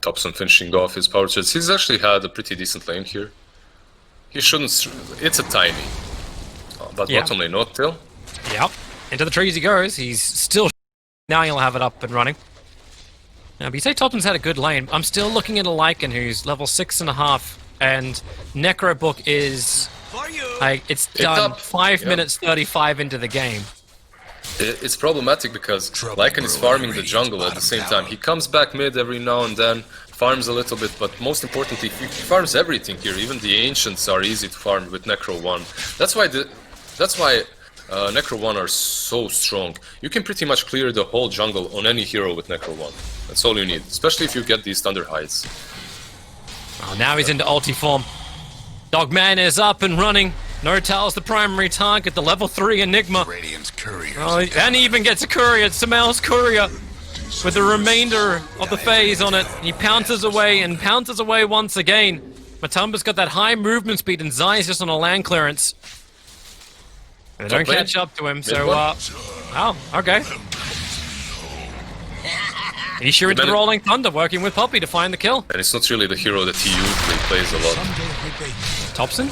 Thompson finishing off his power charge. He's actually had a pretty decent lane here. He shouldn't... It's a tiny. But bottom lane not till. Yep. Into the trees he goes. He's still... Now he'll have it up and running. Now, but you say Thompson's had a good lane. I'm still looking at a Lycan who's level 6.5, and Necro Book is... it's done 5 minutes 35 into the game. It's problematic because Lycan is farming the jungle at the same time. He comes back mid every now and then, farms a little bit, but most importantly, he farms everything here. Even the Ancients are easy to farm with Necro 1. That's why Necro 1 are so strong. You can pretty much clear the whole jungle on any hero with Necro 1. That's all you need, especially if you get these Thunder Hides. Oh, now he's into ulti form. Dogman is up and running. Nortal's the primary target, the level 3 Enigma. Oh, and he even gets a courier, Samael's courier, with the remainder of the phase on it. He pounces away and pounces away once again. Matumba's got that high movement speed and Zai's just on a land clearance. And they don't catch up to him, so, oh, okay. He's sure into the Rolling Thunder, working with Poppy to find the kill. And it's not really the hero that he usually plays a lot. Thompson?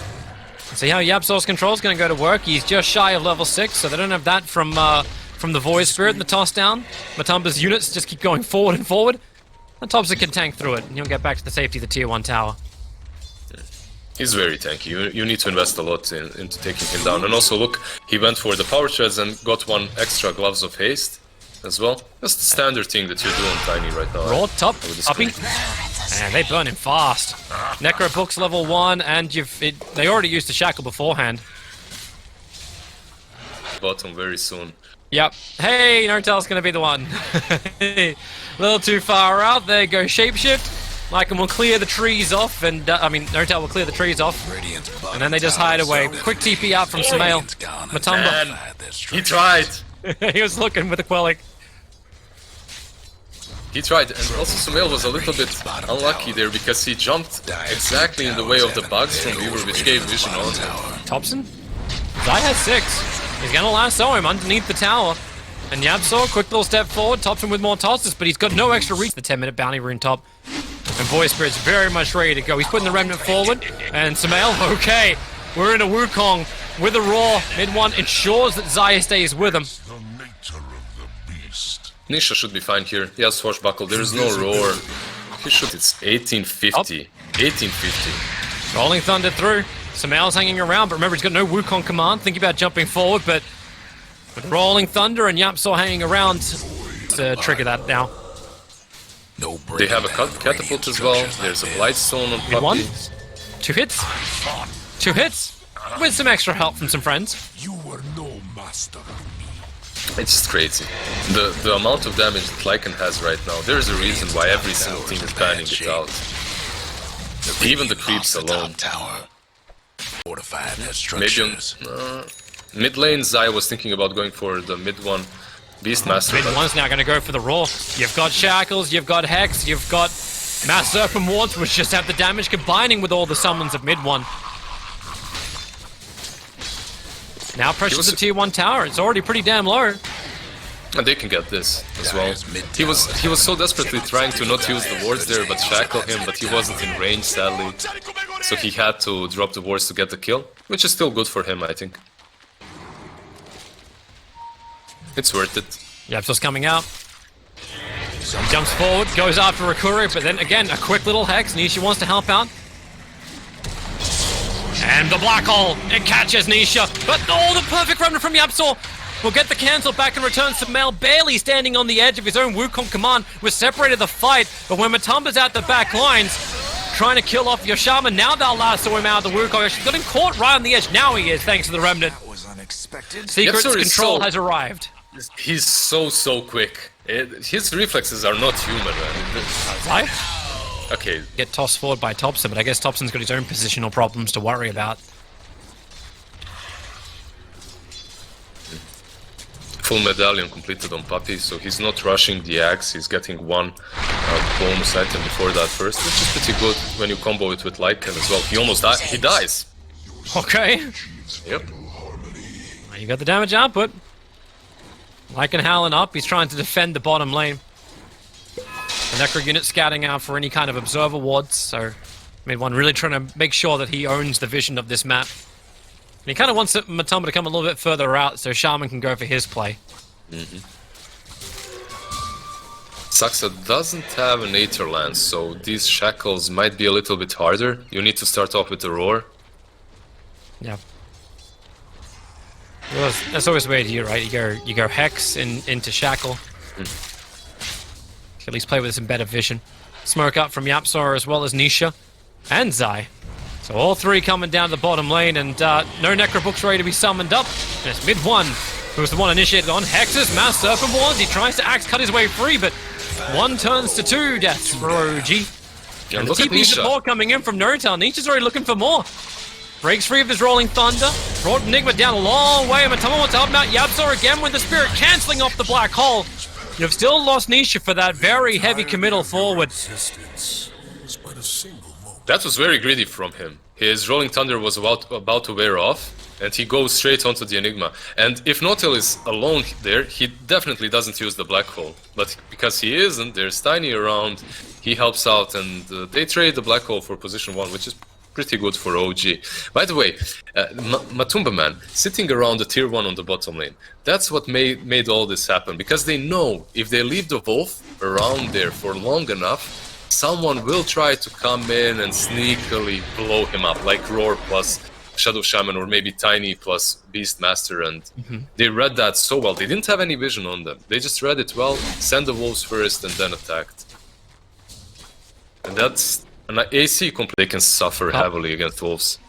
See how Yapsor's control's going to go to work. He's just shy of level 6, so they don't have that from the Void Spirit and the toss down. Matumba's units just keep going forward and forward. And Thompson can tank through it, and he'll get back to the safety of the tier 1 tower. He's very tanky. You need to invest a lot into taking him down. And also, look, he went for the power treads and got 1 extra Gloves of Haste as well. That's the standard thing that you're doing, Tiny, right now. Raw, top, Puppy. And they burn him fast. Necro Book's level 1, and they already used the Shackle beforehand. Bottom very soon. Yep. Hey, Nortal's gonna be the one. A little too far out. There goes Shapeshift. Lycan will clear the trees off, and Nortal will clear the trees off. And then they just hide away. Quick TP out from Samael. Matumba. He tried. He was looking with a Quellic. He tried, and also Samael was a little bit unlucky there because he jumped exactly in the way of the bugs from Weaver, which gave vision on him. Thompson? Zai has 6. He's gonna lasso him underneath the tower. And Yapsor, quick little step forward, Thompson with more tosses, but he's got no extra reach. The 10-minute bounty rune top. And Void Spirit's very much ready to go. He's putting the Remnant forward, and Samael, okay. We're in a Wukong with a Roar. Mid-1 ensures that Zai stays with him. Nisha should be fine here. He has Swashbuckle, there's no Roar. He should, it's 1850. 1850. Rolling Thunder through. Samael's hanging around, but remember he's got no Wukong command. Think about jumping forward, but with Rolling Thunder and Yapsor hanging around to trigger that now. They have a catapult as well. There's a Blightstone on Puppy. 1. 2 hits. 2 hits. With some extra help from some friends. You were no master. It's just crazy. The amount of damage that Lycan has right now, there's a reason why every single team is banning it out. Even the creeps alone. Maybe on mid lane, Zai was thinking about going for the mid one. Beastmaster. Mid one's now going to go for the Raw. You've got Shackles, you've got Hex, you've got Mass Serpent Wards, which just have the damage combining with all the summons of mid one. Now pressure the tier 1 tower. It's already pretty damn low. And they can get this as well. He was so desperately trying to not use the wards there, but shackle him, but he wasn't in range, sadly. So he had to drop the wards to get the kill, which is still good for him, I think. It's worth it. Yapsor's coming out. He jumps forward, goes after a courier, but then again, a quick little Hex. Nisha wants to help out. And the black hole, it catches Nisha, but the perfect remnant from Yapsor will get the cancel back and returns to Mel, barely standing on the edge of his own Wukong command, was separated the fight, but when Matumba's at the back lines, trying to kill off your shaman, now they'll lasso him out of the Wukong. She's got him caught right on the edge, now he is, thanks to the remnant. That was unexpected. Secret's control has arrived. He's so quick. His reflexes are not human, man. Okay. Get tossed forward by Thompson, but I guess Thompson's got his own positional problems to worry about. Full medallion completed on Puppy, so he's not rushing the axe, he's getting 1 bonus item before that first, which is pretty good when you combo it with Lycan as well. He almost dies. He dies! Okay. Yep. You got the damage output. Lycan howling up, he's trying to defend the bottom lane. The Necro unit scouting out for any kind of observer wards, so mid one really trying to make sure that he owns the vision of this map. And he kind of wants Matumba to come a little bit further out so Shaman can go for his play. Saxa doesn't have an Aether Lance, so these shackles might be a little bit harder. You need to start off with the Roar. Yeah. Well, that's always the way to do it, right? You go Hex into Shackle. At least play with some better vision. Smoke up from Yapzor as well as Nisha and Zai. So all three coming down the bottom lane, and no Necrobooks ready to be summoned up. And it's mid one who was the one initiated on. Hex's Mass Serpent Wards. He tries to axe cut his way free, but one turns to two deaths for OG. Yeah, And the look at TP support coming in from Notal. Nisha's already looking for more. Breaks free of his Rolling Thunder. Brought Enigma down a long way. Matoma wants to help him out. Yapzor again with the Spirit cancelling off the Black Hole. You've still lost Nisha for that very heavy committal forward. That was very greedy from him. His Rolling Thunder was about to wear off, and he goes straight onto the Enigma. And if Notel is alone there, he definitely doesn't use the Black Hole. But because he isn't, there's Tiny around, he helps out, and they trade the Black Hole for position 1, which is pretty good for OG. By the way, Matumba man, sitting around the tier 1 on the bottom lane, that's what made all this happen, because they know if they leave the Wolf around there for long enough, someone will try to come in and sneakily blow him up, like Roar plus Shadow Shaman, or maybe Tiny plus Beastmaster, and they read that so well. They didn't have any vision on them. They just read it well, sent the Wolves first, and then attacked. And that's an AC complete. They can suffer heavily against Wolves.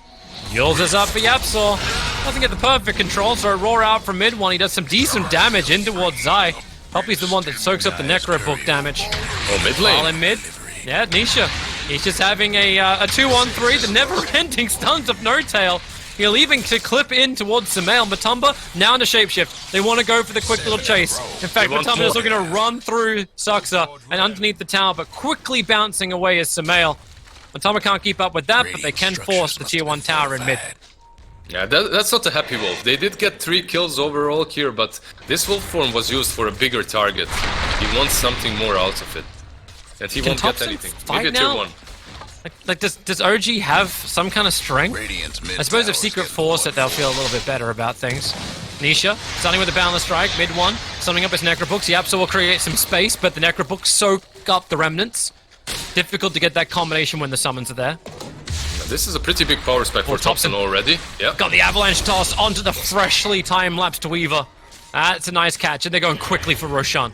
Yules is up for Yapzor. Doesn't get the perfect control, so Roar out from mid one. He does some decent damage in towards Zai. Puppy's the one that soaks up the Necro book damage. Oh, mid lane. While in mid, yeah, Nisha. He's just having a 2-on-3, the never-ending stuns of Notail. He'll even to clip in towards Samael. Matumba now in the shapeshift. They want to go for the quick little chase. In fact, Matumba is looking to run through Saxa and underneath the tower, but quickly bouncing away is Samael. Matumba can't keep up with that, but they can force the tier 1 tower in mid. Yeah, that's not a happy wolf. They did get 3 kills overall here, but this wolf form was used for a bigger target. He wants something more out of it. And he won't get anything. Maybe a tier 1. Like does OG have some kind of strength? I suppose if Secret Force it, they'll feel a little bit better about things. Nisha, starting with a Boundless Strike, mid 1. Summoning up his Necrobooks. Yapzor will create some space, but the Necrobooks soak up the Remnants. Difficult to get that combination when the summons are there. This is a pretty big power spike for Thompson already. Yeah. Got the Avalanche toss onto the freshly time-lapsed Weaver. That's a nice catch, and they're going quickly for Roshan.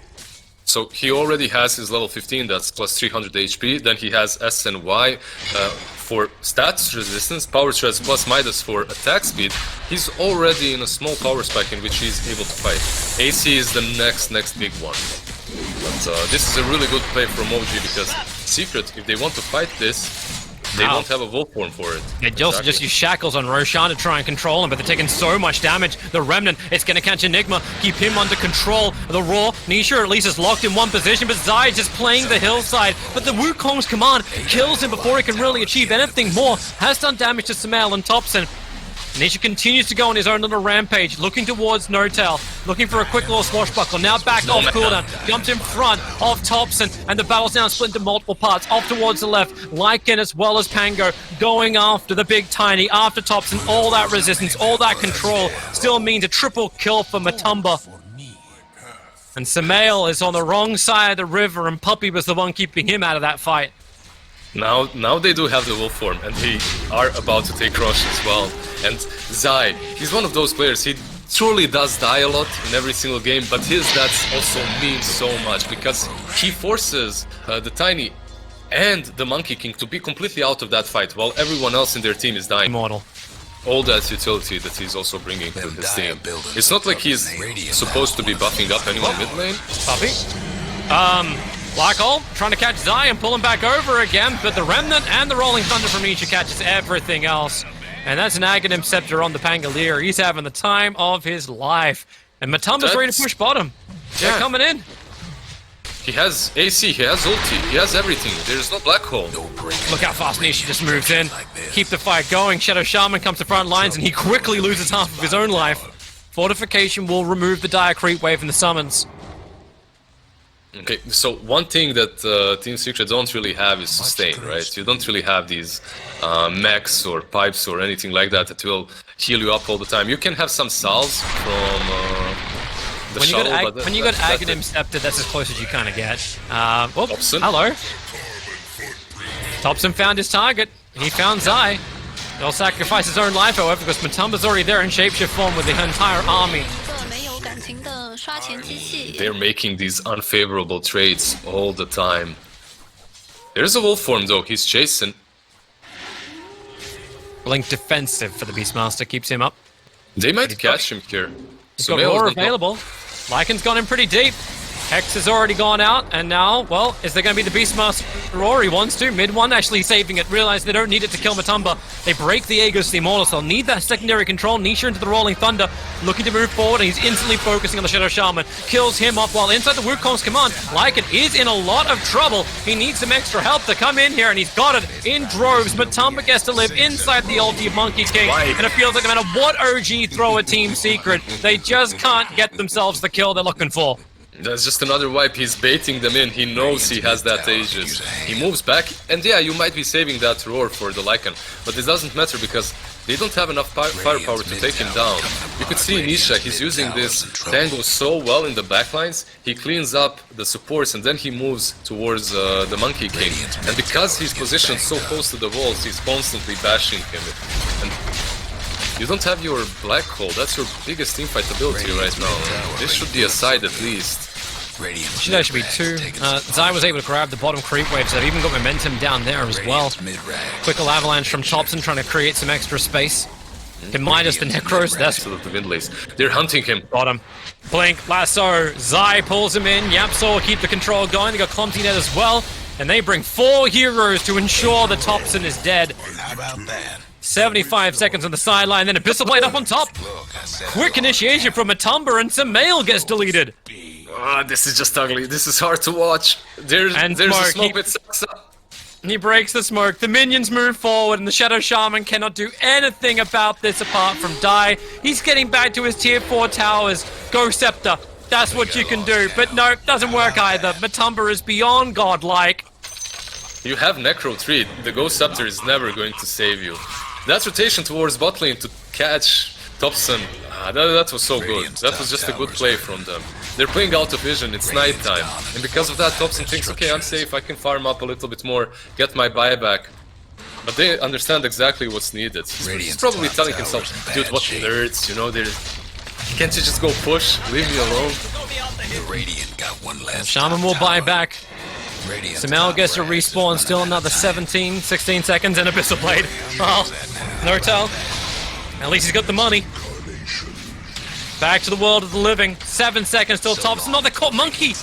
So he already has his level 15, that's plus 300 HP. Then he has S and Y for stats resistance, power shreds plus Midas for attack speed. He's already in a small power spike in which he's able to fight. AC is the next big one. But this is a really good play from OG because Secret, if they want to fight this, they won't have a wolf form for it. They also just use shackles on Roshan to try and control him, but they're taking so much damage. The Remnant, it's going to catch Enigma, keep him under control. The Raw, Nisha at least is locked in one position, but Zai is just playing the hillside. But the Wukong's command kills him before he can really achieve anything more. Has done damage to Samael and Thompson. Nisha continues to go on his own little rampage, looking towards Notal, looking for a quick little swashbuckle. Now back off cooldown, jumps in front of Thompson, and the battle's now split into multiple parts. Off towards the left, Lycan as well as Pango, going after the big Tiny, after Thompson. All that resistance, all that control, still means a triple kill for Matumba. And Samael is on the wrong side of the river, and Puppy was the one keeping him out of that fight. Now they do have the wolf form, and they are about to take Rush as well. And Zai, he's one of those players, he truly does die a lot in every single game, but his stats also mean so much, because he forces the Tiny and the Monkey King to be completely out of that fight, while everyone else in their team is dying. Immortal. All that utility that he's also bringing to his team. It's not like he's supposed to be buffing up anyone mid lane. Puppy. Black Hole trying to catch Zai and pull him back over again, but the Remnant and the Rolling Thunder from Nisha catches everything else. And that's an Aghanim Scepter on the Pangolier. He's having the time of his life. And Matumba's ready to push bottom. They're coming in. He has AC, he has ulti, he has everything. There's no Black Hole. Look how fast Nisha just moves in. Keep the fight going. Shadow Shaman comes to front lines and he quickly loses half of his own life. Fortification will remove the dire creep wave and the summons. Okay, so one thing that Team Secret don't really have is sustain, right? You don't really have these mechs or pipes or anything like that that will heal you up all the time. You can have some salves from the shuttle, but when you got Aghanim Scepter, that's as close as you kind of get. Oh, Topson. hello. Topson found his target. He found Zai. He'll sacrifice his own life, however, because Matumba's already there in shapeshift form with the entire army. They're making these unfavorable trades all the time. There's a wolf form though, he's chasing. Blink defensive for the Beastmaster, keeps him up. They might catch him here. He's got Roar available. Lycan's gone in pretty deep. Hex has already gone out, and now, well, is there going to be the Beastmaster Roar? He wants to. Mid one actually saving it. Realize they don't need it to kill Matumba. They break the Aegis, the Immortals. They'll need that secondary control. Nisha into the Rolling Thunder, looking to move forward, and he's instantly focusing on the Shadow Shaman. Kills him off while inside the Wukong's command. Lycan is in a lot of trouble. He needs some extra help to come in here, and he's got it in droves. Matumba gets to live inside the ulti of Monkey King, and it feels like no matter what OG throw at Team Secret, they just can't get themselves the kill they're looking for. That's just another wipe, he's baiting them in, he knows he has that Aegis. He moves back, and yeah, you might be saving that Roar for the Lycan, but it doesn't matter because they don't have enough firepower to take him down. You could see Nisha, he's using this tango so well in the backlines, he cleans up the supports and then he moves towards the Monkey King. And because he's positioned so close to the walls, he's constantly bashing him. And you don't have your Black Hole, that's your biggest teamfight ability right now. This should be a side at least. Should actually be two. Zai was able to grab the bottom creep wave, so they've even got momentum down there as well. Quickle avalanche from Topson trying to create some extra space. Can Midas the Necros, that's... The Windlays. They're hunting him. Got him. Blink, lasso, Zai pulls him in, Yapsor will keep the control going, they got Clumsy Net as well, and they bring 4 heroes to ensure that Topson is dead. 75 seconds on the sideline, then Abyssal Blade up on top. Quick initiation from Matumba, and Samael gets deleted. This is just ugly. This is hard to watch. There's a smoke with Saksa. He breaks the smoke. The minions move forward, and the Shadow Shaman cannot do anything about this apart from die. He's getting back to his tier 4 towers. Go Scepter. That's what you can do. But no, doesn't work either. Matumba is beyond godlike. You have Necro 3. The Ghost Scepter is never going to save you. That rotation towards bot lane to catch Topson, that was so good. That was just a good play from them. They're playing out of vision, it's nighttime. And because of that, Topson thinks, okay, I'm safe, I can farm up a little bit more, get my buyback. But they understand exactly what's needed. He's probably telling himself, dude, what nerds, you know, can't you just go push? Leave me alone. Shaman will buy back. Samael gets to respawn, still another 16 seconds, and Abyssal Blade. Oh, Nortel. At least he's got the money. Back to the world of the living. 7 seconds till Topson. No, they caught Monkey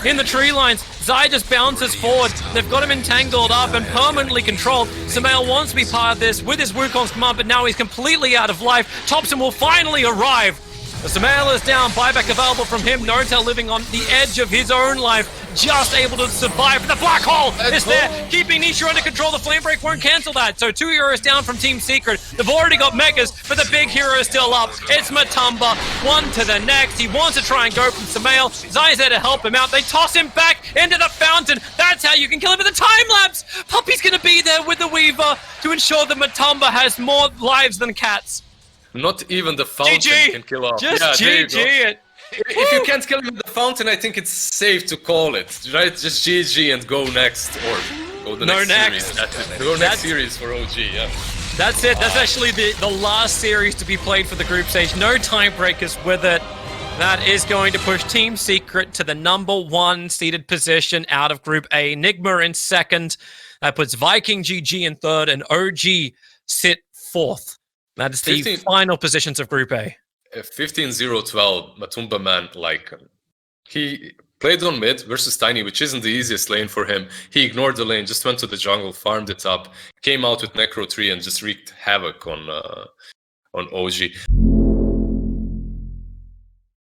in the tree lines. Zai just bounces forward. They've got him entangled up and permanently controlled. Samael wants to be part of this with his Wukong's command, but now he's completely out of life. Topson will finally arrive. The Samael is down, buyback available from him. Nortel living on the edge of his own life, just able to survive. The Black Hole is there, keeping Nisha under control. The Flame Break won't cancel that. So 2 heroes down from Team Secret. They've already got Megas, but the big hero is still up. It's Matumba, one to the next. He wants to try and go from Samael. Zai's there to help him out. They toss him back into the fountain. That's how you can kill him with a time lapse. Puppy's gonna be there with the Weaver to ensure that Matumba has more lives than cats. Not even the fountain can kill off. Just GG it. If you can't kill him with the fountain, I think it's safe to call it, right? Just GG and go next, or go the next series. Go next series for OG, yeah. That's it. That's actually the last series to be played for the group stage. No tiebreakers with it. That is going to push Team Secret to the #1 seeded position out of Group A. Nigma in second. That puts Viking GG in third, and OG sit fourth. That is the final positions of Group A. 15-0-12, Matumba man, like, he played on mid versus Tiny, which isn't the easiest lane for him. He ignored the lane, just went to the jungle, farmed it up, came out with Necro 3 and just wreaked havoc on OG.